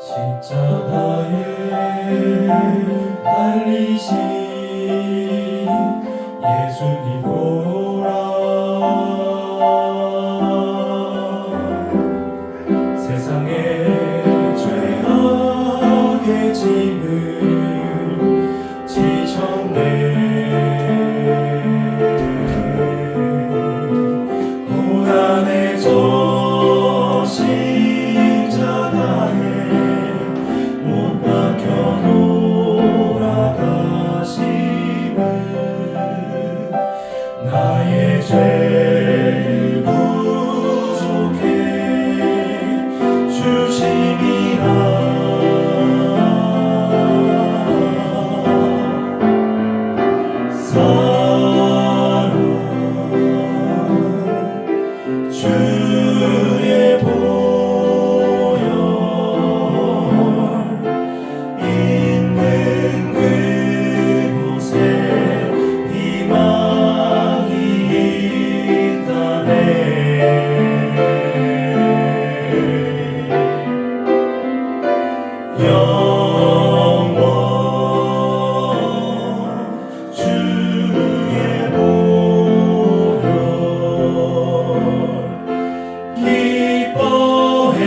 십자가에 달리신 예수님 보라. 세상의 죄악의 짐을 지셨네. 고난의 저 십자가에 못 박혀 돌아가심을 나의 죄를 구속해 주심이라. 주의 보혈 있는 그곳에 희망이 있다네. 영원 주의 보혈 기뻐해.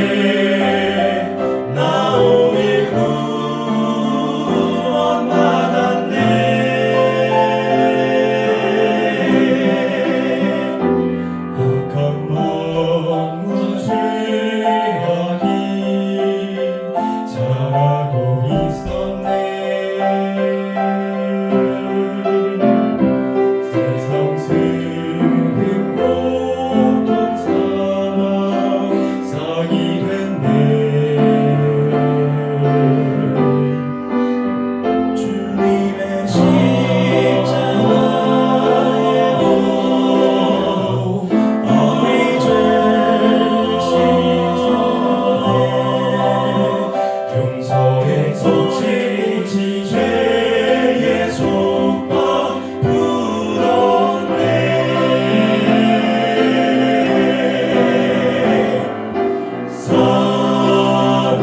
나 오늘 구원 받았네. 악한 마음과 죄악이 잘하고 있었네. 세상 슬픔 고통 사망 상이 됐네. 주님의 십자가에 우리 죄를 씻어내. 용서의 소치지 죄의 속박 풀었네. 사랑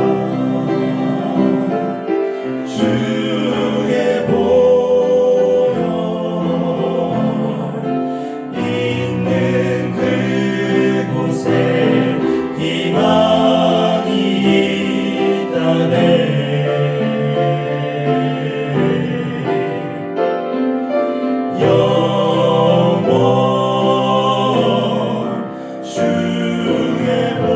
주의 보혈 있는 그곳에 희망이 있다네. 영원 주의 보혈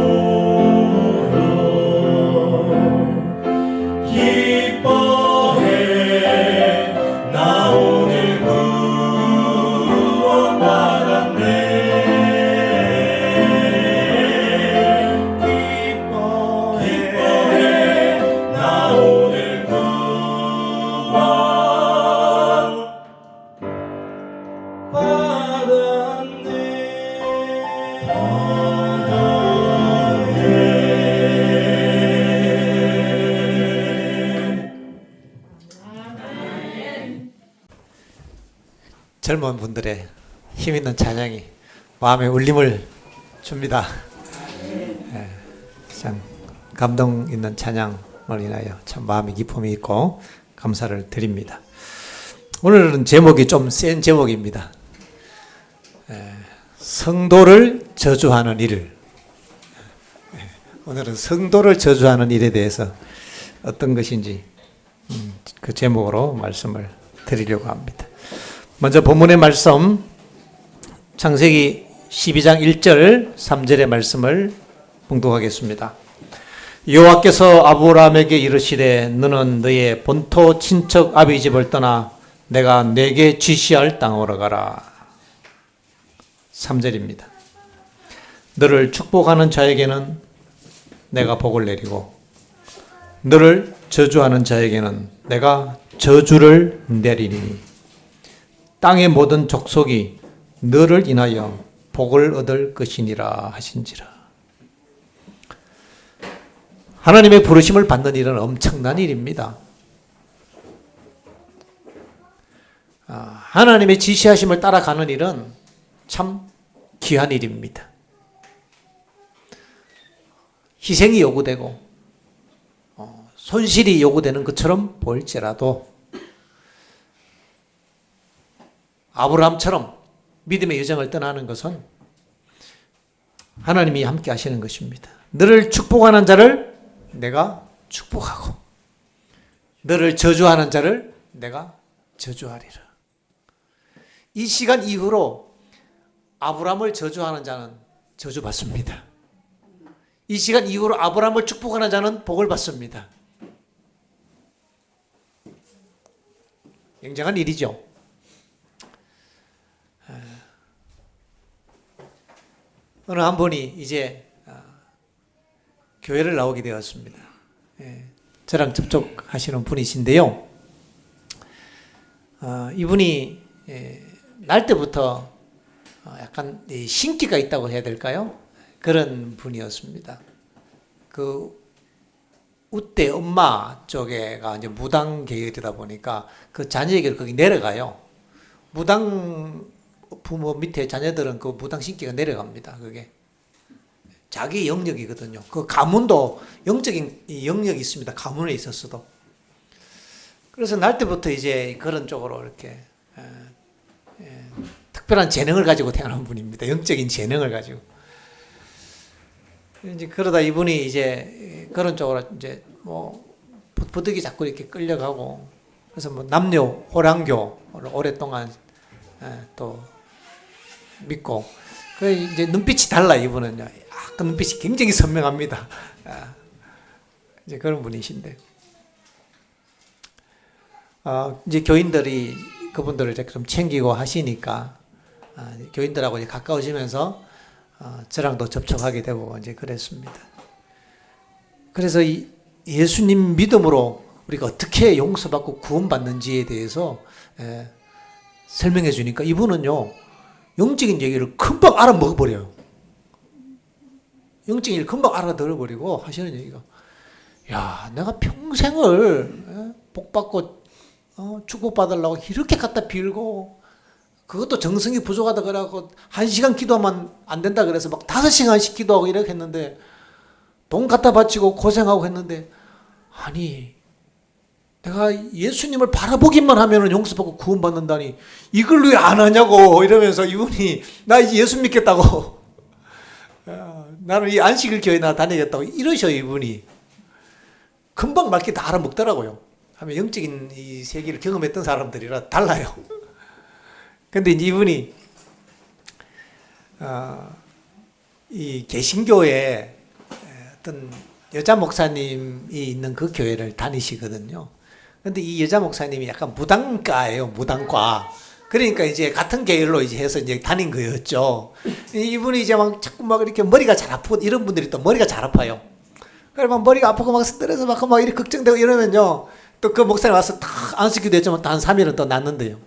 기뻐해. 나 오늘 구원 받았네. 기뻐해. 나 오늘 구원 젊은 분들의 힘있는 찬양이 마음에 울림을 줍니다. 참 감동 있는 찬양을 인하여 참 마음에 기쁨이 있고 감사를 드립니다. 오늘은 제목이 좀 센 제목입니다. 성도를 저주하는 일. 오늘은 성도를 저주하는 일에 대해서 어떤 것인지 그 제목으로 말씀을 드리려고 합니다. 먼저 본문의 말씀 창세기 12장 1절 3절의 말씀을 봉독하겠습니다. 여호와께서 아브라함에게 이르시되 너는 너의 본토 친척 아비 집을 떠나 내가 내게 지시할 땅으로 가라. 3절입니다. 너를 축복하는 자에게는 내가 복을 내리고 너를 저주하는 자에게는 내가 저주를 내리니 땅의 모든 족속이 너를 인하여 복을 얻을 것이니라 하신지라. 하나님의 부르심을 받는 일은 엄청난 일입니다. 하나님의 지시하심을 따라가는 일은 참 귀한 일입니다. 희생이 요구되고 손실이 요구되는 것처럼 보일지라도 아브라함처럼 믿음의 여정을 떠나는 것은 하나님이 함께 하시는 것입니다. 너를 축복하는 자를 내가 축복하고 너를 저주하는 자를 내가 저주하리라. 이 시간 이후로 아브라함을 저주하는 자는 저주받습니다. 이 시간 이후로 아브라함을 축복하는 자는 복을 받습니다. 굉장한 일이죠. 어느 한 분이 이제 교회를 나오게 되었습니다. 저랑 접촉하시는 분이신데요. 이분이 날 때부터 약간 신기가 있다고 해야 될까요? 그런 분이었습니다. 그 우대 엄마 쪽에가 이제 무당 계열이다 보니까 그 자녀에게 거기 내려가요. 무당 부모 밑에 자녀들은 그 무당 신기가 내려갑니다. 그게 자기 영역이거든요. 그 가문도 영적인 영역이 있습니다. 가문에 있었어도. 그래서 날 때부터 이제 그런 쪽으로 이렇게 특별한 재능을 가지고 태어난 분입니다. 영적인 재능을 가지고. 이제 그러다 이분이 이제 그런 쪽으로 이제 뭐 부득이 자꾸 이렇게 끌려가고 그래서 뭐 남녀 호랑교를 오랫동안 또 믿고 그 이제 눈빛이 달라 이분은요. 그 눈빛이 굉장히 선명합니다. 이제 그런 분이신데 이제 교인들이 그분들을 이렇게 좀 챙기고 하시니까 교인들하고 이제 가까워지면서 저랑도 접촉하게 되고 이제 그랬습니다. 그래서 이 예수님 믿음으로 우리가 어떻게 용서받고 구원받는지에 대해서 설명해 주니까 이분은요 영적인 얘기를 금방 알아먹어버려요. 영적인 얘기를 금방 알아들어버리고 하시는 얘기가 야 내가 평생을 복받고 축복받으려고 이렇게 갖다 빌고 그것도 정성이 부족하다 그래갖고 1시간 기도하면 안 된다 그래서 막 5시간씩 기도하고 이렇게 했는데 돈 갖다 바치고 고생하고 했는데 아니 내가 예수님을 바라보기만 하면 용서받고 구원받는다니 이걸 왜 안 하냐고 이러면서 이분이 나 이제 예수 믿겠다고 나는 이 안식일 교회 나 다니겠다고 이러셔요. 이분이 금방 맑게 다 알아먹더라고요. 하면 영적인 이 세계를 경험했던 사람들이라 달라요. 근데 이제 이분이 이 개신교에 어떤 여자 목사님이 있는 그 교회를 다니시거든요. 근데 이 여자 목사님이 약간 무당과예요. 무당과. 그러니까 이제 같은 계열로 이제 해서 이제 다닌 거였죠. 이분이 이제 막 자꾸 막 이렇게 머리가 잘 아프고 이런 분들이 또 머리가 잘 아파요. 그러면 머리가 아프고 막 스트레스 받고 막 이렇게 걱정되고 이러면요. 또 그 목사님 와서 딱 안식기도 했지만 또 한 3일은 또 낫는데요.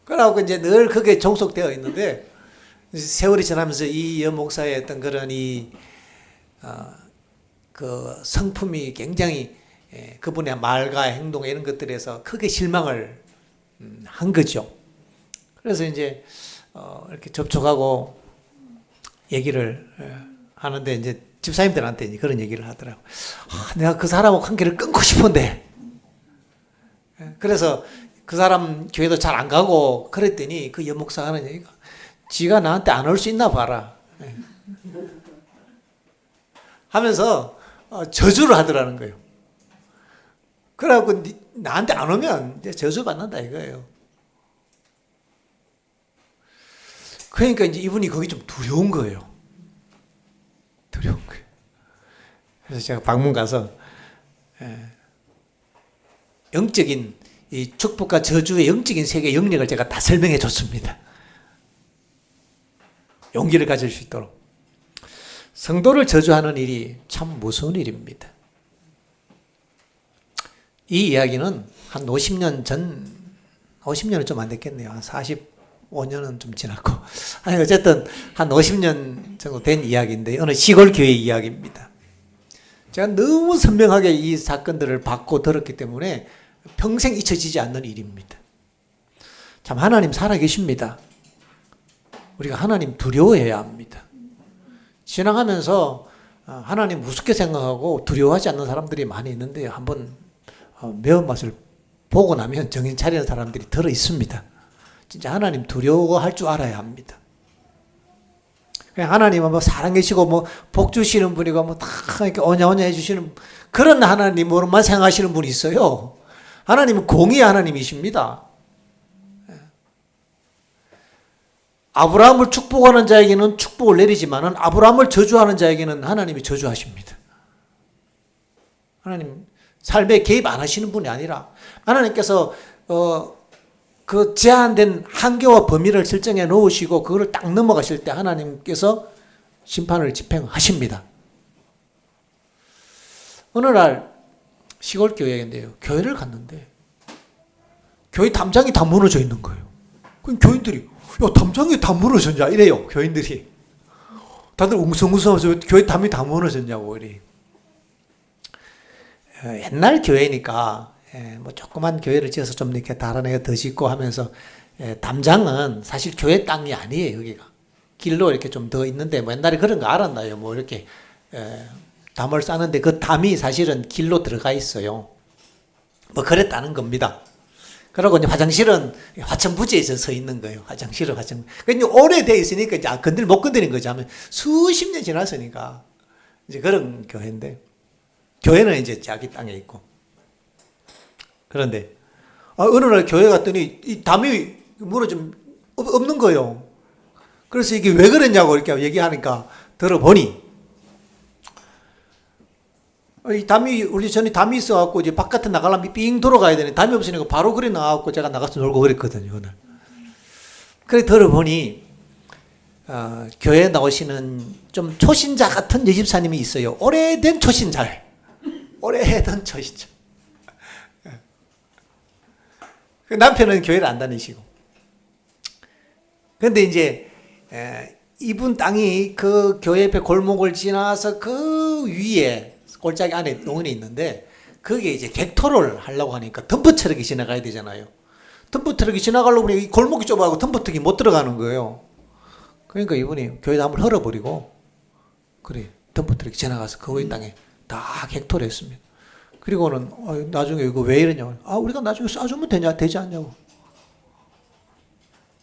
그러고 이제 늘 그게 종속되어 있는데 세월이 지나면서 이 여 목사의 어떤 그런 그 성품이 굉장히 그분의 말과 행동 이런 것들에서 크게 실망을 한 거죠. 그래서 이제 이렇게 접촉하고 얘기를 하는데 이제 집사님들한테 이제 그런 얘기를 하더라고. 내가 그 사람하고 관계를 끊고 싶은데. 그래서 그 사람 교회도 잘 안 가고 그랬더니 그 여목사가 하는 얘기가 지가 나한테 안 올 수 있나 봐라. 하면서 저주를 하더라는 거예요. 그래갖고 나한테 안 오면 이제 저주 받는다 이거예요. 그러니까 이제 이분이 거기 좀 두려운 거예요. 두려운 거예요. 그래서 제가 방문 가서 영적인 이 축복과 저주의 영적인 세계 영역을 제가 다 설명해 줬습니다. 용기를 가질 수 있도록. 성도를 저주하는 일이 참 무서운 일입니다. 이 이야기는 한 50년 전, 50년은 좀 안 됐겠네요. 한 45년은 좀 지났고. 아니, 어쨌든 한 50년 정도 된 이야기인데, 어느 시골 교회 이야기입니다. 제가 너무 선명하게 이 사건들을 받고 들었기 때문에 평생 잊혀지지 않는 일입니다. 참, 하나님 살아계십니다. 우리가 하나님 두려워해야 합니다. 신앙하면서 하나님 우습게 생각하고 두려워하지 않는 사람들이 많이 있는데 한번 매운맛을 보고 나면 정신 차리는 사람들이 들어 있습니다. 진짜 하나님 두려워할 줄 알아야 합니다. 그냥 하나님은 뭐 살아계시고 뭐 복 주시는 분이고 뭐 다 이렇게 오냐오냐 해주시는 그런 하나님으로만 생각하시는 분이 있어요. 하나님은 공의의 하나님이십니다. 아브라함을 축복하는 자에게는 축복을 내리지만은 아브라함을 저주하는 자에게는 하나님이 저주하십니다. 하나님 삶에 개입 안 하시는 분이 아니라 하나님께서 그 제한된 한계와 범위를 설정해 놓으시고 그거를 딱 넘어가실 때 하나님께서 심판을 집행하십니다. 어느 날 시골 교회인데요. 교회를 갔는데 교회 담장이 다 무너져 있는 거예요. 그럼 교인들이 야 담장이 다 무너졌냐 이래요. 교인들이 다들 웅성웅성하면서 교회 담이 다 무너졌냐고 이래. 옛날 교회니까 뭐 조그만 교회를 지어서 좀 이렇게 다른 애가 더 짓고 하면서 담장은 사실 교회 땅이 아니에요. 여기가 길로 이렇게 좀 더 있는데 뭐 옛날에 그런 거 알았나요? 뭐 이렇게 담을 싸는데 그 담이 사실은 길로 들어가 있어요. 뭐 그랬다는 겁니다. 그리고 이제 화장실은 화천부지에 서 있는 거예요. 화장실은 화천. 그러니까 오래돼 있으니까 이제 못 건드린 거죠. 하면 수십 년 지났으니까 이제 그런 교회인데 교회는 이제 자기 땅에 있고. 그런데 어느 날 교회 갔더니 이 담이 무너져 없는 거예요. 그래서 이게 왜 그랬냐고 이렇게 얘기하니까 들어보니 이 담이 우리 전에 담이 있어갖고 이제 바깥에 나가려면 삥 돌아가야 되는데 담이 없으니까 바로 그래 나가갖고 제가 나가서 놀고 그랬거든요 오늘. 그래 들어보니 교회에 나오시는 좀 초신자 같은 여집사님이 있어요. 오래된 초신자. 그 남편은 교회를 안 다니시고. 근데 이제 이분 땅이 그 교회 옆에 골목을 지나서 그 위에 골짜기 안에 농원이 있는데 거기에 이제 객토를 하려고 하니까 덤프트럭이 지나가야 되잖아요. 덤프트럭이 지나가려고 보니 이 골목이 좁아가고 덤프트럭이 못 들어가는 거예요. 그러니까 이분이 교회 담을 헐어버리고 그래 덤프트럭이 지나가서 그 땅에 다 객토를 했습니다. 그리고는 나중에 이거 왜 이러냐고. 우리가 나중에 싸주면 되지 않냐고.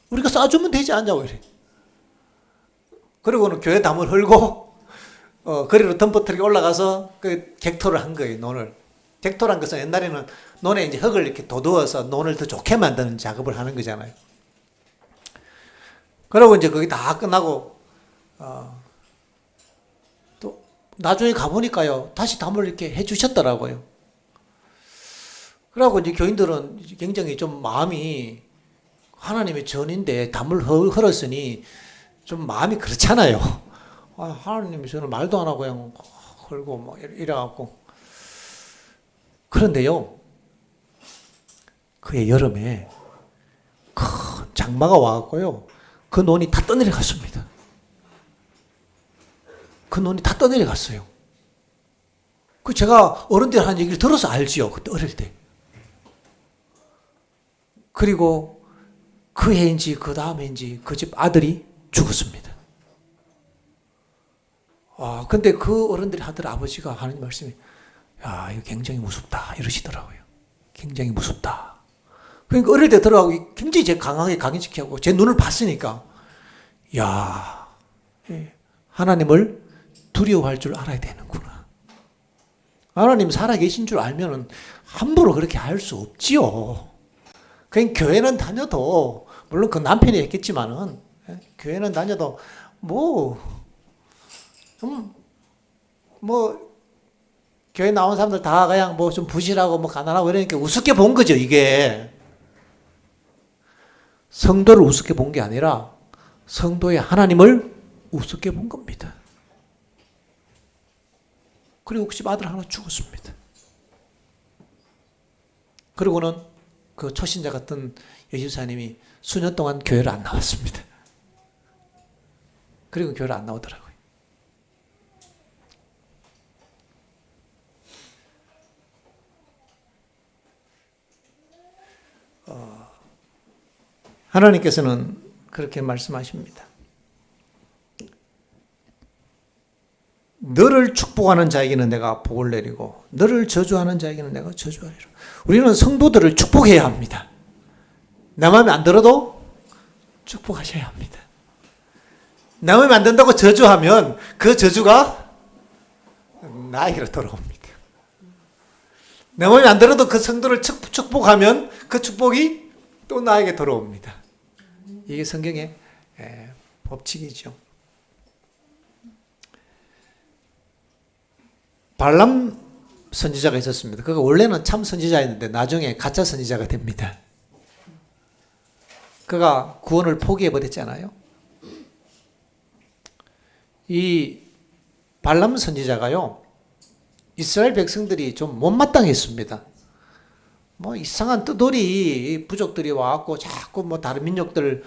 우리가 싸주면 되지 않냐고 이래. 그리고는 교회 담을 헐고 거리로 덤프트럭이 올라가서 그 객토를 한 거예요. 논을. 객토란 것은 옛날에는 논에 이제 흙을 이렇게 도두어서 논을 더 좋게 만드는 작업을 하는 거잖아요. 그리고 이제 거기 다 끝나고 또 나중에 가보니까요 다시 담을 이렇게 해주셨더라고요. 그러고 이제 교인들은 굉장히 좀 마음이 하나님의 전인데 담을 헐었으니 좀 마음이 그렇잖아요. 하나님이 저는 말도 안 하고 그냥 헐고 뭐 이래갖고. 그런데요, 그해 여름에 큰 장마가 와갖고요, 그 논이 다 떠내려갔습니다. 그 논이 다 떠내려갔어요. 그 제가 어른들 하는 얘기를 들어서 알지요, 그때 어릴 때. 그리고 그 해인지 그 다음해인지 그 집 아들이 죽었습니다. 근데 그 어른들이 하더라, 아버지가 하는 말씀이, 야, 이거 굉장히 무섭다, 이러시더라고요. 굉장히 무섭다. 그러니까 어릴 때 들어가고 굉장히 제 강하게 각인시키고 제 눈을 봤으니까, 야, 하나님을 두려워할 줄 알아야 되는구나. 하나님 살아계신 줄 알면은 함부로 그렇게 할 수 없지요. 그냥 교회는 다녀도, 물론 그 남편이 했겠지만은, 교회는 다녀도, 교회 나온 사람들 다 그냥 좀 부실하고 가난하고 이러니까 우습게 본 거죠, 이게. 성도를 우습게 본 게 아니라 성도의 하나님을 우습게 본 겁니다. 그리고 그 집 아들 하나 죽었습니다. 그리고는 그 초신자 같은 여집사님이 수년 동안 교회를 안 나왔습니다. 그리고 교회를 안 나오더라고요. 하나님께서는 그렇게 말씀하십니다. 너를 축복하는 자에게는 내가 복을 내리고 너를 저주하는 자에게는 내가 저주하리라. 우리는 성도들을 축복해야 합니다. 내 마음에 안 들어도 축복하셔야 합니다. 내 마음에 안 든다고 저주하면 그 저주가 나에게로 돌아옵니다. 내 마음에 안 들어도 그 성도를 축복하면 그 축복이 또 나에게 돌아옵니다. 이게 성경의 법칙이죠. 발람 선지자가 있었습니다. 그가 원래는 참 선지자였는데 나중에 가짜 선지자가 됩니다. 그가 구원을 포기해버렸잖아요. 이 발람 선지자가요, 이스라엘 백성들이 좀 못마땅했습니다. 뭐 이상한 뜨돌이 부족들이 와갖고 자꾸 뭐 다른 민족들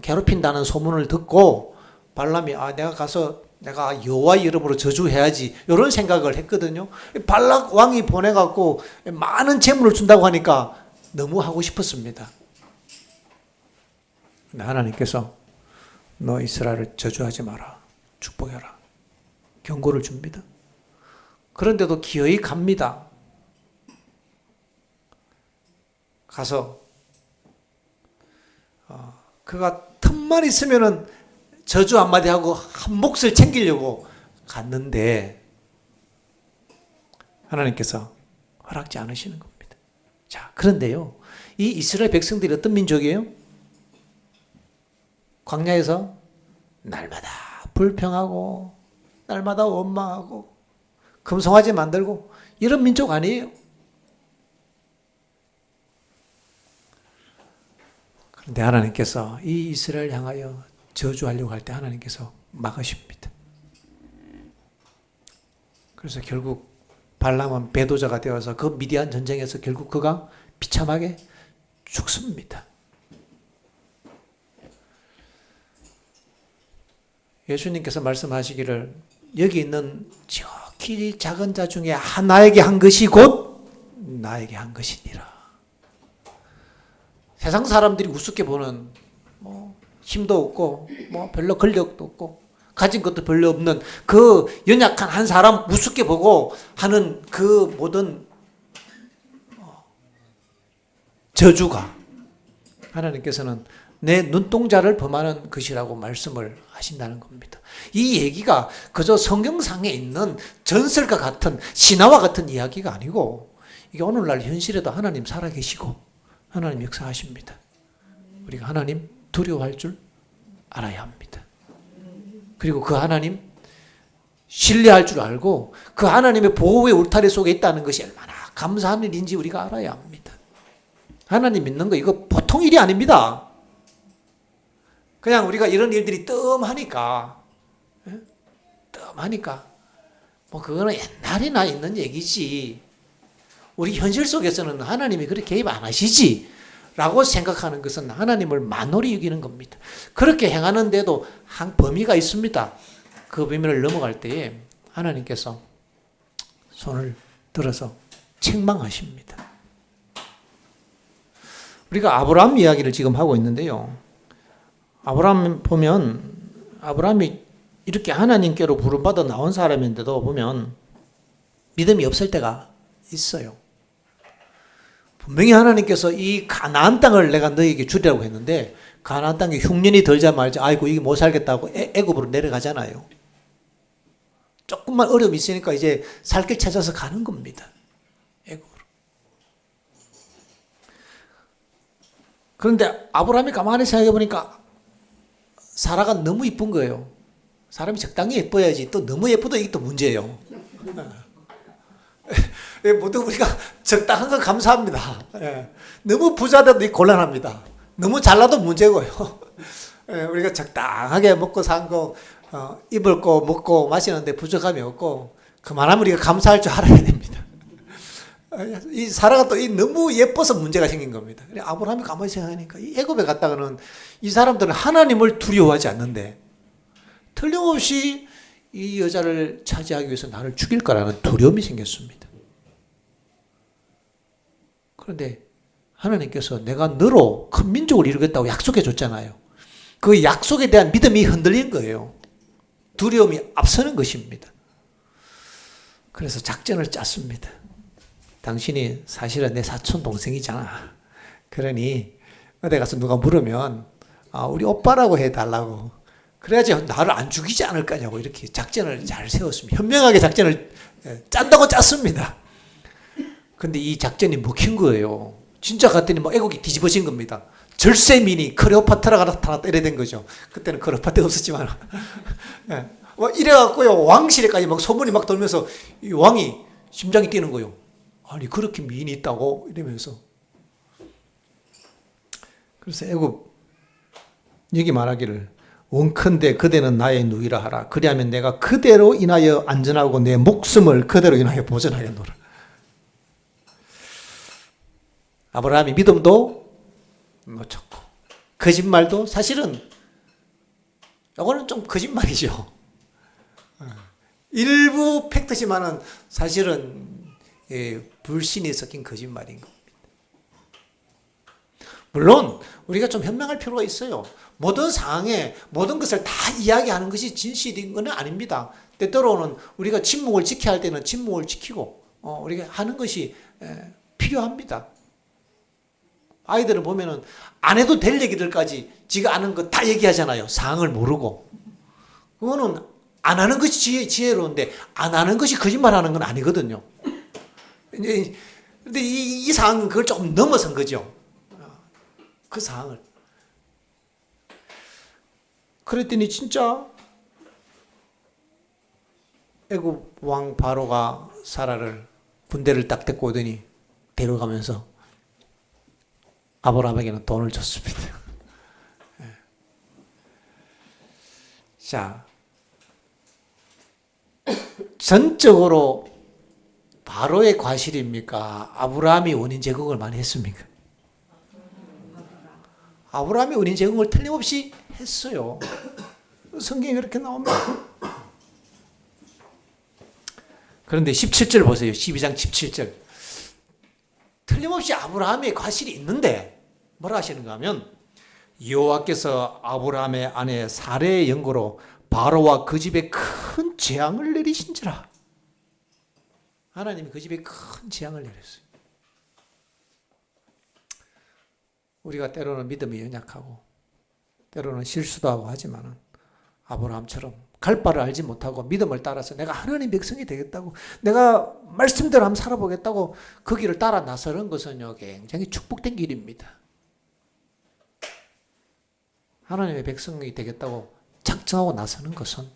괴롭힌다는 소문을 듣고 발람이 내가 가서 내가 여호와 이름으로 저주해야지 이런 생각을 했거든요. 발락 왕이 보내갖고 많은 재물을 준다고 하니까 너무 하고 싶었습니다. 근데 하나님께서 너 이스라엘을 저주하지 마라, 축복해라 경고를 줍니다. 그런데도 기어이 갑니다. 가서 그가 틈만 있으면은 저주 한마디 하고 한 몫을 챙기려고 갔는데 하나님께서 허락지 않으시는 겁니다. 자, 그런데요, 이 이스라엘 백성들이 어떤 민족이에요? 광야에서 날마다 불평하고 날마다 원망하고 금송아지 만들고 이런 민족 아니에요. 그런데 하나님께서 이 이스라엘 향하여 저주하려고 할 때 하나님께서 막으십니다. 그래서 결국 발람은 배도자가 되어서 그 미디안 전쟁에서 결국 그가 비참하게 죽습니다. 예수님께서 말씀하시기를 여기 있는 지극히 작은 자 중에 하나에게 한 것이 곧 나에게 한 것이니라. 세상 사람들이 우습게 보는 힘도 없고 별로 권력도 없고 가진 것도 별로 없는 그 연약한 한 사람 우습게 보고 하는 그 모든 저주가 하나님께서는 내 눈동자를 범하는 것이라고 말씀을 하신다는 겁니다. 이 얘기가 그저 성경상에 있는 전설과 같은 신화와 같은 이야기가 아니고 이게 오늘날 현실에도 하나님 살아계시고 하나님 역사하십니다. 우리가 하나님 두려워할 줄 알아야 합니다. 그리고 그 하나님 신뢰할 줄 알고 그 하나님의 보호의 울타리 속에 있다는 것이 얼마나 감사한 일인지 우리가 알아야 합니다. 하나님 믿는 거 이거 보통 일이 아닙니다. 그냥 우리가 이런 일들이 뜸하니까 뭐 그거는 옛날이나 있는 얘기지 우리 현실 속에서는 하나님이 그렇게 개입 안 하시지 라고 생각하는 것은 하나님을 만홀히 여기는 겁니다. 그렇게 행하는데도 한 범위가 있습니다. 그 범위를 넘어갈 때에 하나님께서 손을 들어서 책망하십니다. 우리가 아브라함 이야기를 지금 하고 있는데요. 아브라함 보면 아브라함이 이렇게 하나님께로 부름받아 나온 사람인데도 보면 믿음이 없을 때가 있어요. 분명히 하나님께서 이 가나안 땅을 내가 너에게 주리라고 했는데 가나안 땅에 흉년이 들자마자 아이고 이게 못 살겠다고 애굽으로 내려가잖아요. 조금만 어려움이 있으니까 이제 살 길 찾아서 가는 겁니다. 애굽으로. 그런데 아브라함이 가만히 생각해 보니까 사라가 너무 이쁜 거예요. 사람이 적당히 예뻐야지 또 너무 예뻐도 이게 또 문제예요. 모두 우리가 적당한 건 감사합니다. 너무 부자돼도 곤란합니다. 너무 잘나도 문제고요. 우리가 적당하게 먹고 산 거, 입을 거 먹고 마시는데 부족함이 없고 그만하면 우리가 감사할 줄 알아야 됩니다. 이 사라가 또 너무 예뻐서 문제가 생긴 겁니다. 아브라함이 가만히 생각하니까 이 애굽에 갔다가는 이 사람들은 하나님을 두려워하지 않는데 틀림없이 이 여자를 차지하기 위해서 나를 죽일 거라는 두려움이 생겼습니다. 그런데 하나님께서 내가 너로 큰 민족을 이루겠다고 약속해 줬잖아요. 그 약속에 대한 믿음이 흔들린 거예요. 두려움이 앞서는 것입니다. 그래서 작전을 짰습니다. 당신이 사실은 내 사촌 동생이잖아. 그러니 어디 가서 누가 물으면 우리 오빠라고 해달라고. 그래야지 나를 안 죽이지 않을 거냐고 이렇게 작전을 잘 세웠습니다. 현명하게 작전을 짠다고 짰습니다. 근데 이 작전이 먹힌 거예요. 진짜 갔더니 애국이 뒤집어진 겁니다. 절세민이 클레오파트라가 나타났다 이래 된 거죠. 그때는 클레오파트가 없었지만. 이래갖고요, 왕실에까지 소문이 돌면서 이 왕이 심장이 뛰는 거예요. 아니, 그렇게 미인이 있다고? 이러면서. 그래서 애국, 여기 말하기를, 원컨대 그대는 나의 누이라 하라. 그리하면 내가 그대로 인하여 안전하고 내 목숨을 그대로 인하여 보전하겠노라. 아브라함이 믿음도 놓쳤고, 거짓말도 사실은, 이거는 좀 거짓말이죠. 일부 팩트지만은 사실은 불신이 섞인 거짓말인 겁니다. 물론 우리가 좀 현명할 필요가 있어요. 모든 상황에 모든 것을 다 이야기하는 것이 진실인 건 아닙니다. 때때로는 우리가 침묵을 지켜야 할 때는 침묵을 지키고 우리가 하는 것이 필요합니다. 아이들을 보면은 안 해도 될 얘기들까지 지가 아는 거 다 얘기하잖아요. 상황을 모르고. 그거는 안 하는 것이 지혜로운데 안 하는 것이 거짓말하는 건 아니거든요. 근데 이 상황은 그걸 조금 넘어선 거죠. 그 상황을. 그랬더니 진짜 애굽 왕 바로가 사라를 군대를 딱 데리고 오더니 데려가면서 아브라함에게는 돈을 줬습니다. 자, 전적으로 바로의 과실입니까? 아브라함이 원인 제공을 많이 했습니까? 아브라함이 원인 제공을 틀림없이 했어요. 성경에 그렇게 나옵니다. 그런데 17절 보세요. 12장 17절. 틀림없이 아브라함의 과실이 있는데 뭐라 하시는가 하면 여호와께서 아브라함의 아내 사레의 연고로 바로와 그 집에 큰 재앙을 내리신지라. 하나님이 그 집에 큰 재앙을 내렸어요. 우리가 때로는 믿음이 연약하고 때로는 실수도 하고 하지만은 아브라함처럼 갈 바를 알지 못하고 믿음을 따라서 내가 하나님 백성이 되겠다고 내가 말씀대로 한번 살아보겠다고 그 길을 따라 나서는 것은요 굉장히 축복된 길입니다. 하나님의 백성이 되겠다고 작정하고 나서는 것은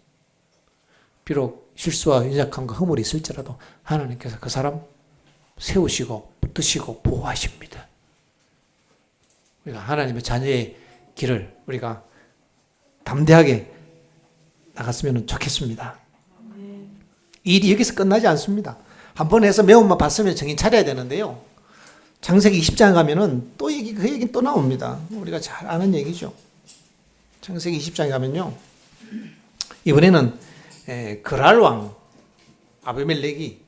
비록 실수와 연약함과 허물이 있을지라도 하나님께서 그 사람 세우시고 붙드시고 보호하십니다. 우리가 하나님의 자녀의 길을 우리가 담대하게 나갔으면 좋겠습니다. 일이 여기서 끝나지 않습니다. 한 번 해서 매운맛 봤으면 정신 차려야 되는데요. 창세기 20장 가면은 또 그 얘기 또 나옵니다. 우리가 잘 아는 얘기죠. 창세기 20장에 가면요. 이번에는 그랄 왕 아비멜렉이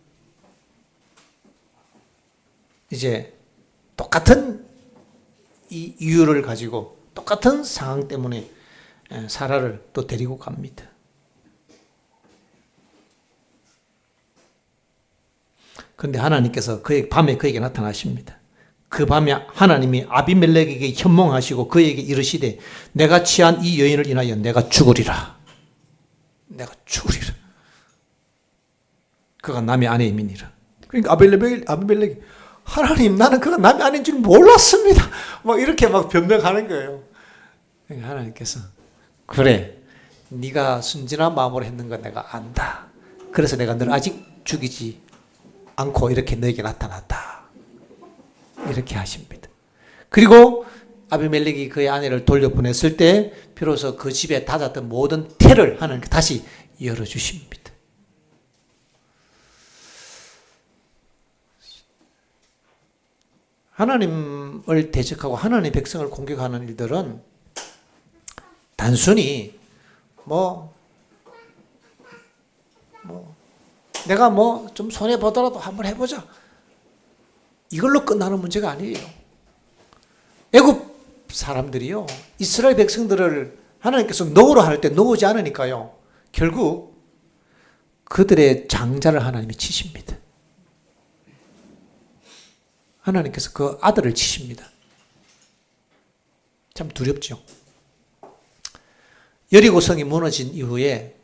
이제 똑같은 이 이유를 가지고 똑같은 상황 때문에 사라를 또 데리고 갑니다. 그런데 하나님께서 밤에 그에게 나타나십니다. 그 밤에 하나님이 아비멜렉에게 현몽하시고 그에게 이르시되 내가 취한 이 여인을 인하여 내가 죽으리라. 내가 죽으리라. 그가 남의 아내임이니라. 그러니까 아비멜렉이 하나님 나는 그가 남의 아내인 줄 몰랐습니다. 이렇게 변명하는 거예요. 그러니까 하나님께서 그래 네가 순진한 마음으로 했는 거 내가 안다. 그래서 내가 너를 아직 죽이지 않고 이렇게 너에게 나타났다. 이렇게 하십니다. 그리고 아비멜렉이 그의 아내를 돌려보냈을 때 비로소 그 집에 닫았던 모든 태를 하나님께 다시 열어주십니다. 하나님을 대적하고 하나님의 백성을 공격하는 일들은 단순히 내가 좀 손해보더라도 한번 해보자. 이걸로 끝나는 문제가 아니에요. 애굽 사람들이요. 이스라엘 백성들을 하나님께서 넣으라 할 때 넣지 않으니까요. 결국 그들의 장자를 하나님이 치십니다. 하나님께서 그 아들을 치십니다. 참 두렵죠. 여리고성이 무너진 이후에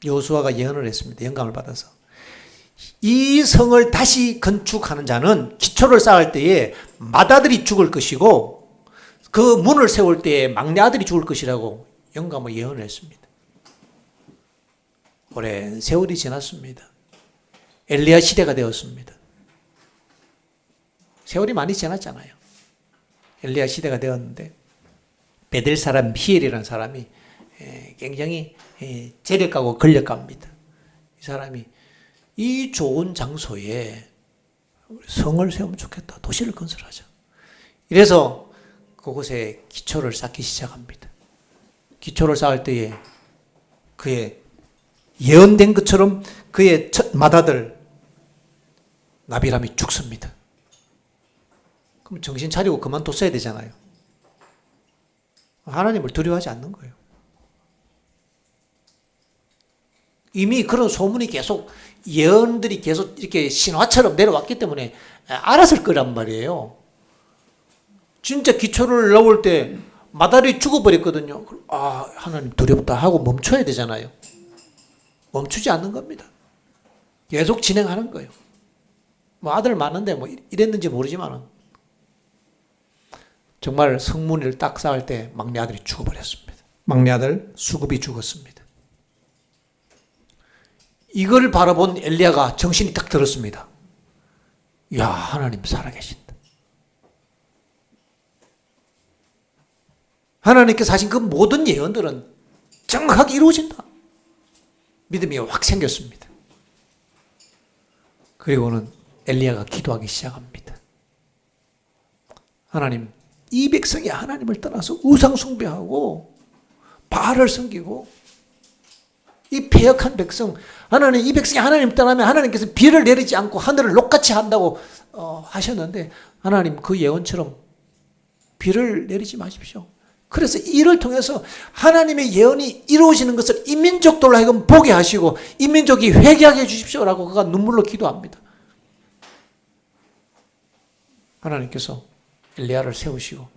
여호수아가 예언을 했습니다. 영감을 받아서. 이 성을 다시 건축하는 자는 기초를 쌓을 때에 맏아들이 죽을 것이고 그 문을 세울 때에 막내 아들이 죽을 것이라고 영감을 예언을 했습니다. 오랜 세월이 지났습니다. 엘리야 시대가 되었습니다. 세월이 많이 지났잖아요. 엘리야 시대가 되었는데 베델 사람 히엘이라는 사람이 굉장히 재력가고 권력가입니다. 이 사람이 이 좋은 장소에 성을 세우면 좋겠다. 도시를 건설하자. 이래서 그곳에 기초를 쌓기 시작합니다. 기초를 쌓을 때에 그의 예언된 것처럼 그의 맏아들 나비람이 죽습니다. 그럼 정신 차리고 그만뒀어야 되잖아요. 하나님을 두려워하지 않는 거예요. 이미 그런 소문이 계속 예언들이 계속 이렇게 신화처럼 내려왔기 때문에 알았을 거란 말이에요. 진짜 기초를 넣을 때 마다리 죽어버렸거든요. 아, 하나님 두렵다 하고 멈춰야 되잖아요. 멈추지 않는 겁니다. 계속 진행하는 거예요. 뭐 아들 많은데 뭐 이랬는지 모르지만은 정말 성문을 딱 쌓을 때 막내 아들이 죽어버렸습니다. 막내 아들 수급이 죽었습니다. 이걸 바라본 엘리야가 정신이 딱 들었습니다. 야, 하나님 살아계신다. 하나님께서 하신 그 모든 예언들은 정확하게 이루어진다. 믿음이 확 생겼습니다. 그리고는 엘리야가 기도하기 시작합니다. 하나님, 이 백성이 하나님을 떠나서 우상 숭배하고 바알을 섬기고 이 패역한 백성, 하나님 이 백성이 하나님 떠나면 하나님께서 비를 내리지 않고 하늘을 녹같이 한다고 하셨는데 하나님 그 예언처럼 비를 내리지 마십시오. 그래서 이를 통해서 하나님의 예언이 이루어지는 것을 인민족들로 하여금 보게 하시고 인민족이 회개하게 해주십시오라고 그가 눈물로 기도합니다. 하나님께서 엘리야를 세우시고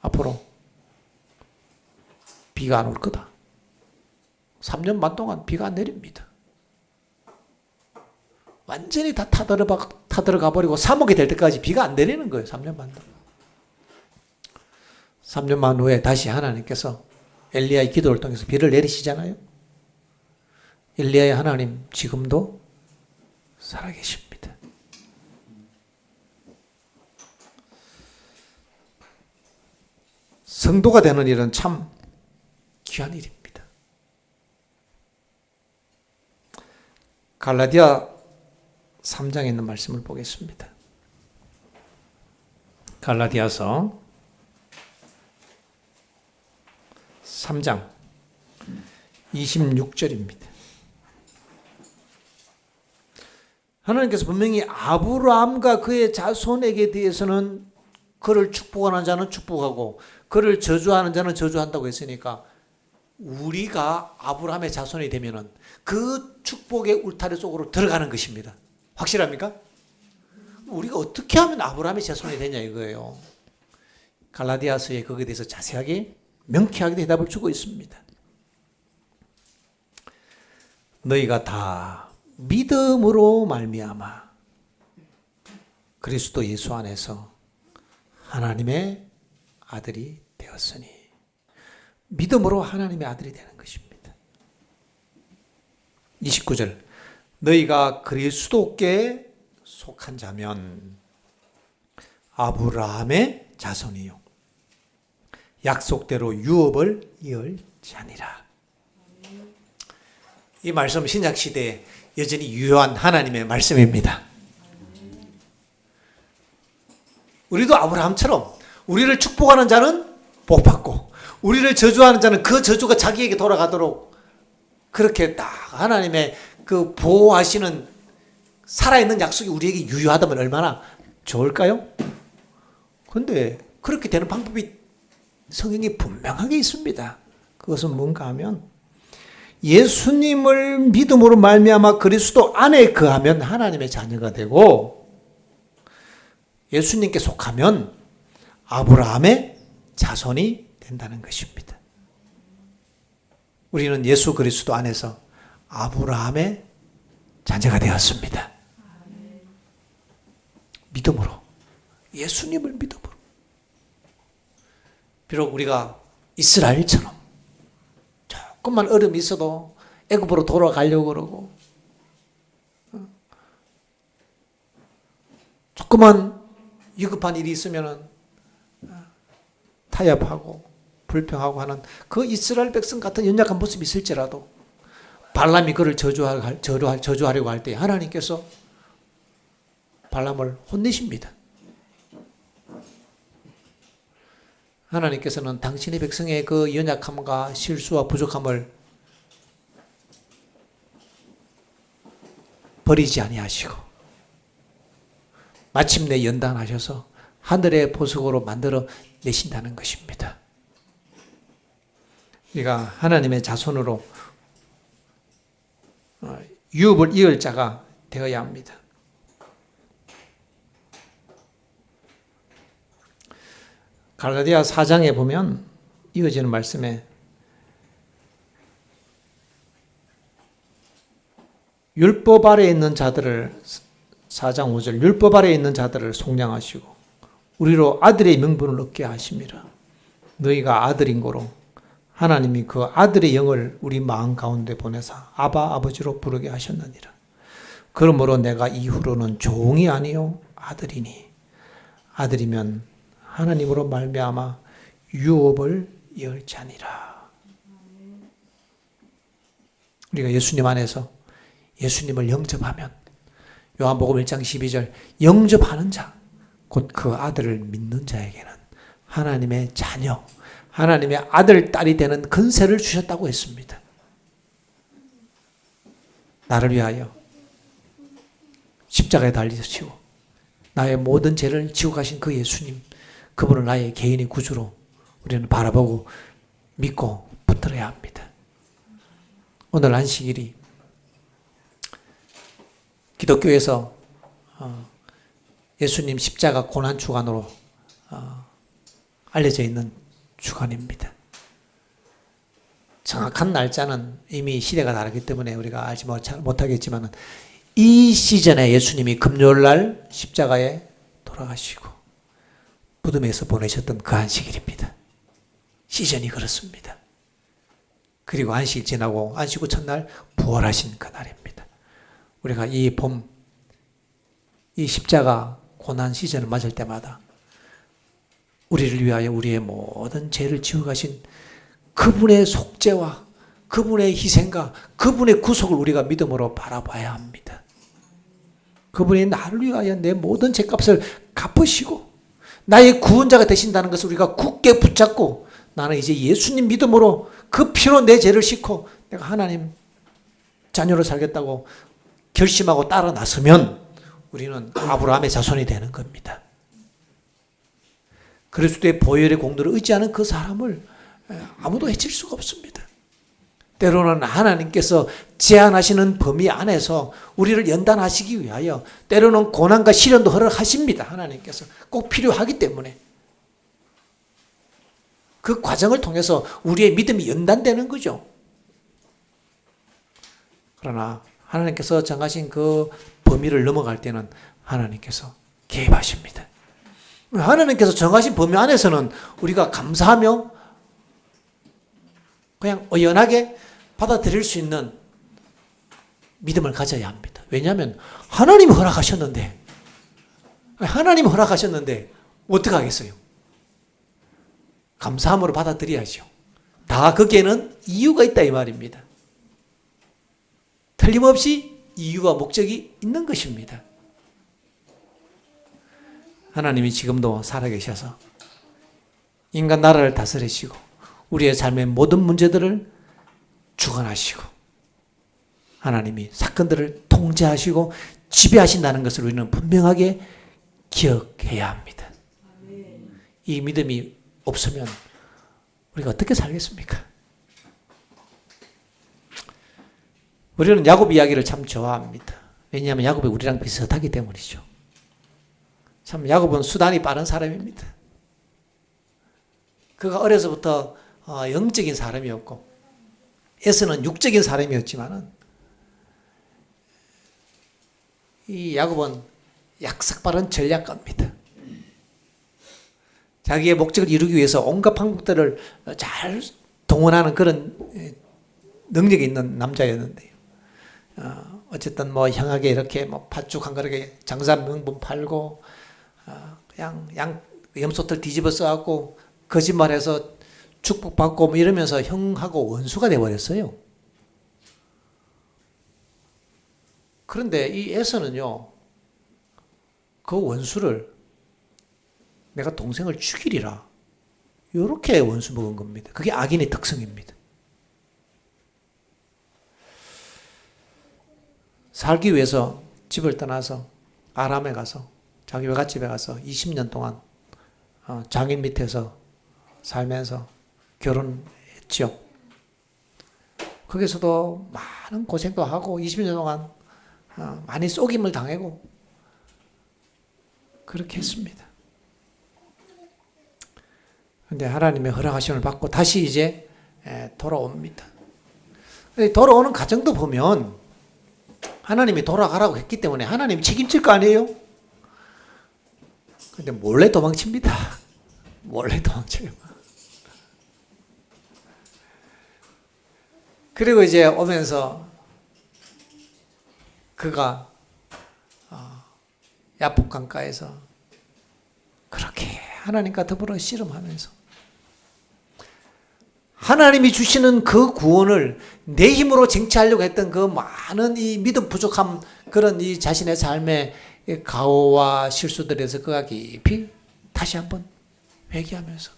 앞으로 비가 안 올 거다. 3년 반 동안 비가 안 내립니다. 완전히 다 타들어가 버리고 사목이 될 때까지 비가 안 내리는 거예요. 3년 반 동안. 3년 반 후에 다시 하나님께서 엘리야의 기도를 통해서 비를 내리시잖아요. 엘리야의 하나님 지금도 살아계십니다. 성도가 되는 일은 참 귀한 일입니다. 갈라디아 3장에 있는 말씀을 보겠습니다. 갈라디아서 3장 26절입니다. 하나님께서 분명히 아브라함과 그의 자손에게 대해서는 그를 축복하는 자는 축복하고 그를 저주하는 자는 저주한다고 했으니까 우리가 아브라함의 자손이 되면은 그 축복의 울타리 속으로 들어가는 것입니다. 확실합니까? 우리가 어떻게 하면 아브라함의 자손이 되냐 이거예요. 갈라디아서에 거기에 대해서 자세하게 명쾌하게 대답을 주고 있습니다. 너희가 다 믿음으로 말미암아 그리스도 예수 안에서 하나님의 아들이 되었으니 믿음으로 하나님의 아들이 되는 것입니다. 29절 너희가 그리스도께 속한 자면 아브라함의 자손이요 약속대로 유업을 이을 자니라. 이 말씀 신약시대에 여전히 유효한 하나님의 말씀입니다. 우리도 아브라함처럼 우리를 축복하는 자는 복받고 우리를 저주하는 자는 그 저주가 자기에게 돌아가도록 그렇게 딱 하나님의 그 보호하시는 살아있는 약속이 우리에게 유효하다면 얼마나 좋을까요? 그런데 그렇게 되는 방법이 성경에 분명하게 있습니다. 그것은 뭔가 하면 예수님을 믿음으로 말미암아 그리스도 안에 거하면 하나님의 자녀가 되고, 예수님께 속하면 아브라함의 자손이 된다는 것입니다. 우리는 예수 그리스도 안에서 아브라함의 자녀가 되었습니다. 믿음으로, 예수님을 믿음으로. 비록 우리가 이스라엘처럼 조금만 어려움이 있어도 애굽으로 돌아가려고 그러고, 조금만 위급한 일이 있으면 타협하고 불평하고 하는 그 이스라엘 백성 같은 연약한 모습이 있을지라도 발람이 그를 저주하려고 할 때 하나님께서 발람을 혼내십니다. 하나님께서는 당신의 백성의 그 연약함과 실수와 부족함을 버리지 아니하시고 마침내 연단하셔서 하늘의 보석으로 만들어 내신다는 것입니다. 우리가 하나님의 자손으로 유업을 이을 자가 되어야 합니다. 갈라디아 4장에 보면 이어지는 말씀에 율법 아래에 있는 자들을 4장 5절 율법 아래에 있는 자들을 속량하시고 우리로 아들의 명분을 얻게 하심이라. 너희가 아들인 고로 하나님이 그 아들의 영을 우리 마음 가운데 보내사 아바 아버지로 부르게 하셨느니라. 그러므로 내가 이후로는 종이 아니요 아들이니 아들이면 하나님으로 말미암아 유업을 이을 자니라. 우리가 예수님 안에서 예수님을 영접하면 요한복음 1장 12절 영접하는 자, 곧 그 아들을 믿는 자에게는 하나님의 자녀, 하나님의 아들, 딸이 되는 근세를 주셨다고 했습니다. 나를 위하여 십자가에 달리시고 나의 모든 죄를 지고 가신 그 예수님, 그분을 나의 개인의 구주로 우리는 바라보고 믿고 붙들어야 합니다. 오늘 안식일이 기독교에서 예수님 십자가 고난 주간으로 알려져 있는 주간입니다. 정확한 날짜는 이미 시대가 다르기 때문에 우리가 알지 못하겠지만 이 시즌에 예수님이 금요일날 십자가에 돌아가시고 무덤에서 보내셨던 그 안식일입니다. 시즌이 그렇습니다. 그리고 안식 지나고 안식 후 첫날 부활하신 그날입니다. 우리가 이 봄, 이 십자가 고난 시즌을 맞을 때마다 우리를 위하여 우리의 모든 죄를 지어 가신 그분의 속죄와 그분의 희생과 그분의 구속을 우리가 믿음으로 바라봐야 합니다. 그분이 나를 위하여 내 모든 죄값을 갚으시고 나의 구원자가 되신다는 것을 우리가 굳게 붙잡고 나는 이제 예수님 믿음으로 그 피로 내 죄를 씻고 내가 하나님 자녀로 살겠다고 결심하고 따라 나서면 우리는 아브라함의 자손이 되는 겁니다. 그리스도의 보혈의 공로를 의지하는 그 사람을 아무도 해칠 수가 없습니다. 때로는 하나님께서 제한하시는 범위 안에서 우리를 연단하시기 위하여 때로는 고난과 시련도 허락하십니다. 하나님께서 꼭 필요하기 때문에 그 과정을 통해서 우리의 믿음이 연단되는 거죠. 그러나 하나님께서 정하신 그 범위를 넘어갈 때는 하나님께서 개입하십니다. 하나님께서 정하신 범위 안에서는 우리가 감사하며 그냥 의연하게 받아들일 수 있는 믿음을 가져야 합니다. 왜냐하면 하나님이 허락하셨는데 어떻게 하겠어요? 감사함으로 받아들여야죠. 다 거기에는 이유가 있다 이 말입니다. 틀림없이 이유와 목적이 있는 것입니다. 하나님이 지금도 살아계셔서 인간 나라를 다스리시고 우리의 삶의 모든 문제들을 주관하시고 하나님이 사건들을 통제하시고 지배하신다는 것을 우리는 분명하게 기억해야 합니다. 이 믿음이 없으면 우리가 어떻게 살겠습니까? 우리는 야곱 이야기를 참 좋아합니다. 왜냐하면 야곱이 우리랑 비슷하기 때문이죠. 참 야곱은 수단이 빠른 사람입니다. 그가 어려서부터 영적인 사람이었고 에서는 육적인 사람이었지만은 이 야곱은 약삭빠른 전략가입니다. 자기의 목적을 이루기 위해서 온갖 방법들을 잘 동원하는 그런 능력이 있는 남자였는데요. 어쨌든 뭐 형에게 이렇게 뭐 팥죽 한 그릇에 장사 명분 팔고 그냥 염소털 뒤집어 써갖고 거짓말해서 축복받고 뭐 이러면서 형하고 원수가 돼버렸어요. 그런데 이 에서는요, 그 원수를 내가 동생을 죽이리라, 이렇게 원수 먹은 겁니다. 그게 악인의 특성입니다. 살기 위해서 집을 떠나서 아람에 가서 자기 외갓집에 가서 20년 동안 장인 밑에서 살면서 결혼했죠. 거기서도 많은 고생도 하고 20년 동안 많이 속임을 당하고 그렇게 했습니다. 그런데 하나님의 허락하심을 받고 다시 이제 돌아옵니다. 돌아오는 과정도 보면 하나님이 돌아가라고 했기 때문에 하나님이 책임질 거 아니에요? 근데 몰래 도망칩니다. 몰래 도망쳐요. 그리고 이제 오면서 그가 야복 강가에서 그렇게 하나님과 더불어 씨름하면서 하나님이 주시는 그 구원을 내 힘으로 쟁취하려고 했던 그 많은 이 믿음 부족함, 그런 이 자신의 삶의 가오와 실수들에서 그가 깊이 다시 한번 회개하면서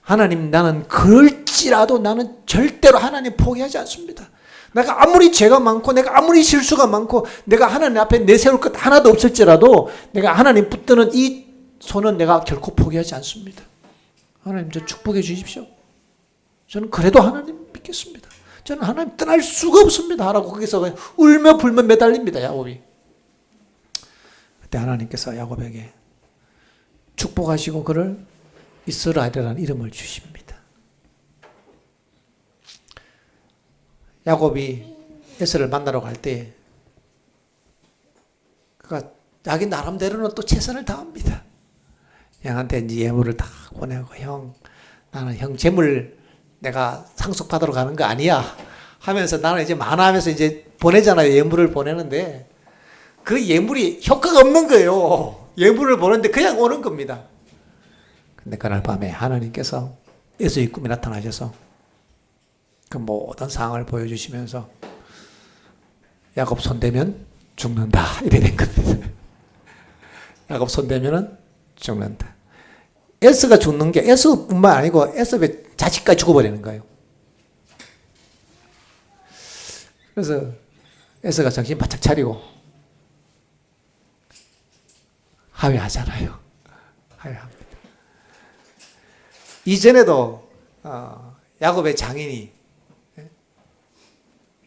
하나님, 나는 그럴지라도 나는 절대로 하나님 포기하지 않습니다. 내가 아무리 죄가 많고 내가 아무리 실수가 많고 내가 하나님 앞에 내세울 것 하나도 없을지라도 내가 하나님 붙드는 이 손은 내가 결코 포기하지 않습니다. 하나님, 저 축복해 주십시오. 저는 그래도 하나님 믿겠습니다. 저는 하나님 떠날 수가 없습니다. 하라고 거기서 울며 불며 매달립니다. 야곱이. 그때 하나님께서 야곱에게 축복하시고 그를 이스라엘이라는 이름을 주십니다. 야곱이 에서를 만나러 갈 때 그가 자기 나름대로는 또 최선을 다합니다. 형한테 이제 예물을 다 보내고, 형, 나는 형 재물 내가 상속받으러 가는 거 아니야 하면서 나는 이제 만화하면서 이제 보내잖아요. 예물을 보내는데 그 예물이 효과가 없는 거예요. 예물을 보내는데 그냥 오는 겁니다. 근데 그날 밤에 하나님께서 에서의 꿈에 나타나셔서 그 모든 상황을 보여주시면서 야곱 손대면 죽는다 이래 된 겁니다. 야곱 손대면은 죽는다. 에서가 죽는 게 에서뿐만 아니고 에서의 자식까지 죽어버리는 거예요. 그래서 에서가 정신 바짝 차리고 하회하잖아요. 하회합니다. 이전에도 야곱의 장인이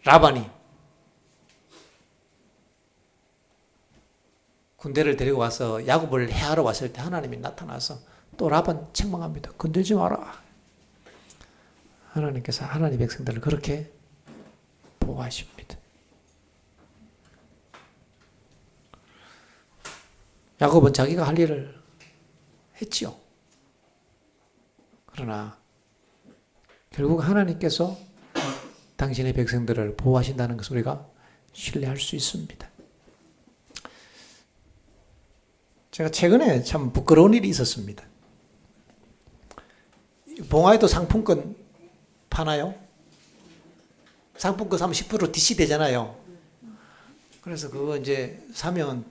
라반이 군대를 데리고 와서 야곱을 해하러 왔을 때 하나님이 나타나서 또 라반 책망합니다. 건들지 마라. 하나님께서 하나님 백성들을 그렇게 보호하십니다. 야곱은 자기가 할 일을 했지요. 그러나 결국 하나님께서 당신의 백성들을 보호하신다는 것을 우리가 신뢰할 수 있습니다. 제가 최근에 참 부끄러운 일이 있었습니다. 봉화에도 상품권 파나요? 상품권 사면 10% DC 되잖아요. 그래서 그거 이제 사면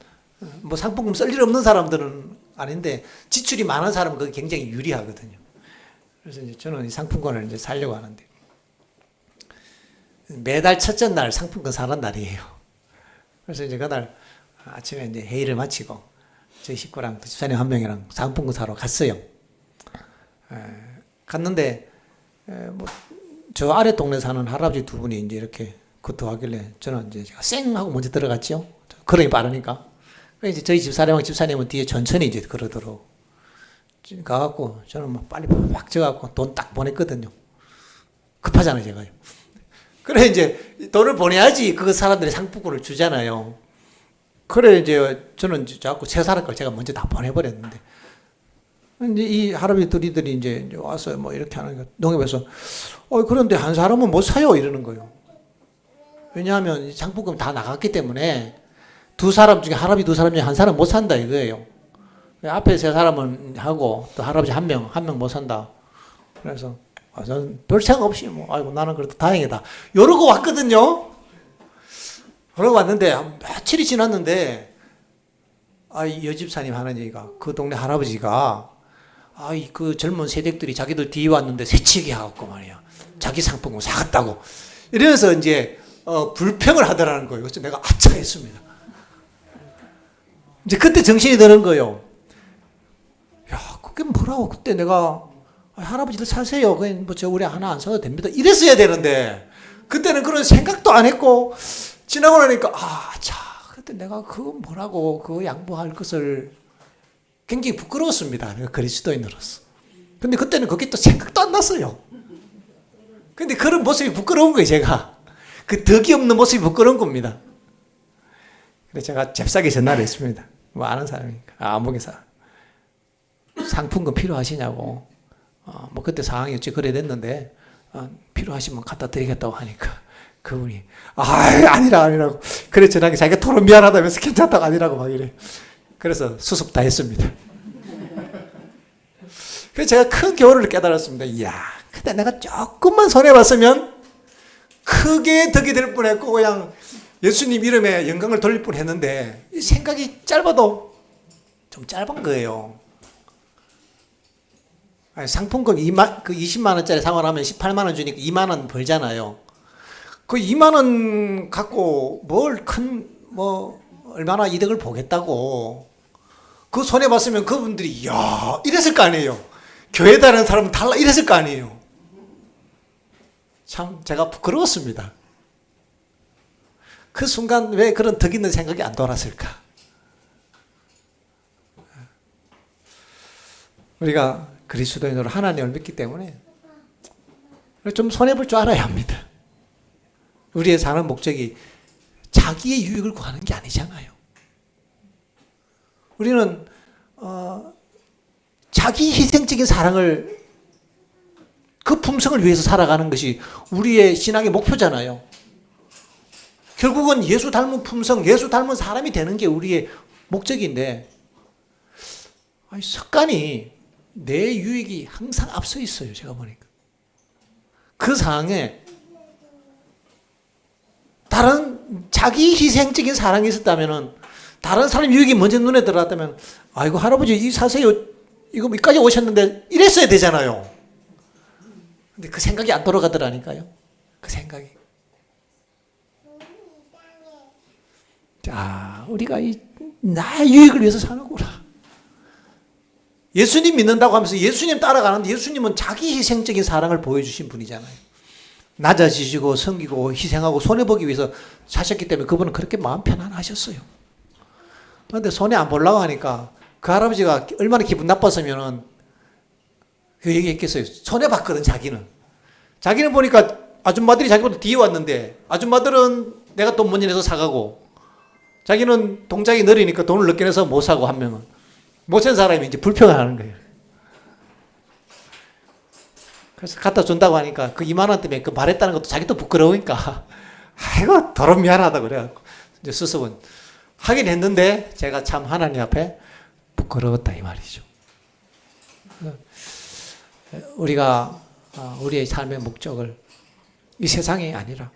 뭐 상품권 쓸 일 없는 사람들은 아닌데 지출이 많은 사람은 그게 굉장히 유리하거든요. 그래서 이제 저는 이 상품권을 이제 사려고 하는데 매달 첫째 날 상품권 사는 날이에요. 그래서 이제 그날 아침에 이제 회의를 마치고 저희 식구랑 집사님 한 명이랑 상품권 사러 갔어요. 갔는데 뭐 저 아래 동네 사는 할아버지 두 분이 이제 이렇게 그것도 하길래 저는 이제 제가 쌩 하고 먼저 들어갔죠. 걸음이 빠르니까. 그래서 이제 저희 집사님은 뒤에 천천히 이제 걸어들어 가갖고 저는 막 빨리 막 져갖고 돈 딱 보냈거든요. 급하잖아요, 제가요. 그래 이제 돈을 보내야지 그 사람들이 상품권을 주잖아요. 그래 이제 저는 자꾸 세 사람 걸 제가 먼저 다 보내버렸는데 이제 이 할아버지 둘이들이 이제 와서 뭐 이렇게 하는 거 농협에서 그런데 한 사람은 못 사요 이러는 거예요. 왜냐하면 상품권 다 나갔기 때문에 두 사람 중에 할아버지 두 사람 중에 한 사람 못 산다 이거예요. 앞에 세 사람은 하고 또 할아버지 한 명 못 산다. 그래서 저는 별 생각 없이 뭐 아이고 나는 그래도 다행이다. 이러고 왔거든요. 그러고 왔는데 며칠이 지났는데 이 여집사님 하는 얘기가 그 동네 할아버지가 그 젊은 세댁들이 자기들 뒤에 왔는데 새치기 하고 말이야. 자기 상품권 사갔다고. 이러면서 이제 불평을 하더라는 거예요. 그래서 내가 아차 했습니다. 이제 그때 정신이 드는 거예요. 야, 그게 뭐라고 그때 내가 할아버지들 사세요. 그냥 뭐 저 우리 하나 안 사도 됩니다. 이랬어야 되는데 그때는 그런 생각도 안 했고 지나고 나니까 그때 내가 그거 뭐라고 그거 양보할 것을 굉장히 부끄러웠습니다. 내가 그리스도인으로서. 근데 그때는 그게 또 생각도 안 났어요. 근데 그런 모습이 부끄러운 거예요, 제가. 그 덕이 없는 모습이 부끄러운 겁니다. 그래서 제가 잽싸게 전화를 했습니다. 뭐 아는 사람이니까. 안보기사. 상품권 필요하시냐고. 뭐 그때 상황이 어찌 그래 됐는데, 필요하시면 갖다 드리겠다고 하니까. 그분이, 아니라고. 그래, 전화기 자기가 토로 미안하다면서 괜찮다고 아니라고 막 이래. 그래서 수습 다 했습니다. 그래서 제가 큰 교훈을 깨달았습니다. 이야, 근데 내가 조금만 손해봤으면 크게 덕이 될 뻔했고, 그냥 예수님 이름에 영광을 돌릴 뻔 했는데, 이 생각이 짧아도 좀 짧은 거예요. 상품권 20만원짜리 상환하면 18만원 주니까 2만원 벌잖아요. 그 2만원 갖고 얼마나 이득을 보겠다고. 그 손해봤으면 그분들이, 이랬을 거 아니에요. 교회 다니는 사람은 달라 이랬을 거 아니에요. 참, 제가 부끄러웠습니다. 그 순간 왜 그런 덕 있는 생각이 안 돌았을까? 우리가 그리스도인으로 하나님을 믿기 때문에 좀 손해볼 줄 알아야 합니다. 우리의 사는 목적이 자기의 유익을 구하는 게 아니잖아요. 우리는 자기 희생적인 사랑을 그 품성을 위해서 살아가는 것이 우리의 신앙의 목표잖아요. 결국은 예수 닮은 품성, 예수 닮은 사람이 되는 게 우리의 목적인데 습관이 내 유익이 항상 앞서 있어요. 제가 보니까. 그 상황에 다른 자기 희생적인 사랑이 있었다면은 다른 사람 유익이 먼저 눈에 들어왔다면 아이고 할아버지 이 사세요. 이거 여기까지 오셨는데 이랬어야 되잖아요. 근데 그 생각이 안 돌아가더라니까요. 그 생각이. 우리가 나의 유익을 위해서 사는구나. 예수님 믿는다고 하면서 예수님 따라가는데 예수님은 자기 희생적인 사랑을 보여주신 분이잖아요. 낮아지시고 섬기고 희생하고 손해보기 위해서 사셨기 때문에 그분은 그렇게 마음 편안하셨어요. 그런데 손해 안 보려고 하니까 그 할아버지가 얼마나 기분 나빴으면은 그 얘기했겠어요. 손해봤거든, 자기는. 자기는 보니까 아줌마들이 자기보다 뒤에 왔는데 아줌마들은 내가 돈 먼저 내서 사가고 자기는 동작이 느리니까 돈을 늦게 내서 못 사고 한 명은. 못 산 사람이 이제 불평을 하는 거예요. 그래서 갖다 준다고 하니까 그 2만 원 때문에 그 말했다는 것도 자기도 부끄러우니까 아이고 더러 미안하다 그래갖고 이제 수습은 하긴 했는데 제가 참 하나님 앞에 부끄러웠다 이 말이죠. 우리가 우리의 삶의 목적을 이 세상이 아니라